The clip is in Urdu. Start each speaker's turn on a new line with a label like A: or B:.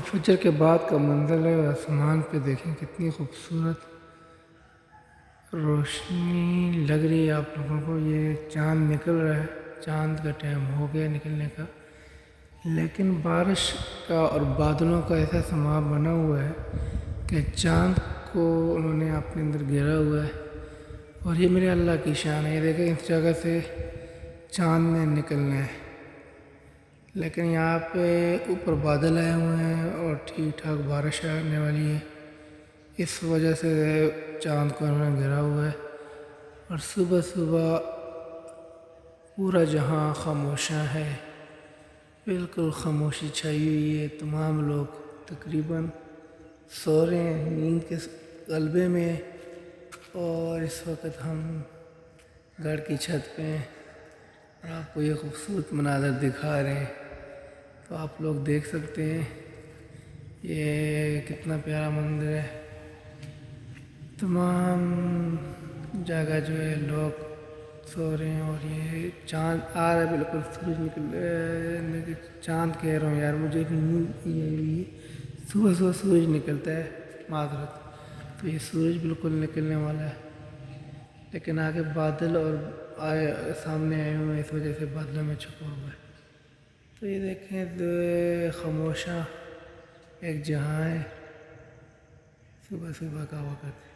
A: فجر کے بعد کا منظر ہے، آسمان پہ دیکھیں کتنی خوبصورت روشنی لگ رہی ہے آپ لوگوں کو۔ یہ چاند نکل رہا ہے، چاند کا ٹائم ہو گیا نکلنے کا، لیکن بارش کا اور بادلوں کا ایسا سماں بنا ہوا ہے کہ چاند کو انہوں نے اپنے اندر گھیرا ہوا ہے۔ اور یہ میرے اللہ کی شان ہے، یہ دیکھیں اس جگہ سے چاند نے نکلنا ہے، لیکن یہاں پہ اوپر بادل آئے ہوئے ہیں اور ٹھیک ٹھاک بارش آنے والی ہے، اس وجہ سے چاند کو انہوں نے گھیرا ہوا ہے۔ اور صبح صبح پورا جہاں خاموشاں ہے، بالکل خاموشی چھائی ہوئی ہے، تمام لوگ تقریباً سو رہے ہیں نیند کے غلبے میں۔ اور اس وقت ہم گھر کی چھت پہ ہیں اور آپ کو یہ خوبصورت مناظر دکھا رہے ہیں، تو آپ لوگ دیکھ سکتے ہیں یہ کتنا پیارا منظر ہے۔ تمام جگہ جو ہے لوگ سو رہے ہیں اور یہ چاند آ رہا ہے، بالکل سورج نکل چاند کہہ رہا ہوں یار، مجھے بھی نیند نہیں آئی ہوئی ہے۔ صبح صبح سورج نکلتا ہے، معذرت، تو یہ سورج بالکل نکلنے والا ہے، لیکن آگے بادل اور سامنے آئے ہوئے ہیں، اس وجہ سے بادلوں میں چھپا ہوا ہے۔ تو یہ دیکھیں خاموشاں ایک جہاں ہے، صبح صبح کا وقت۔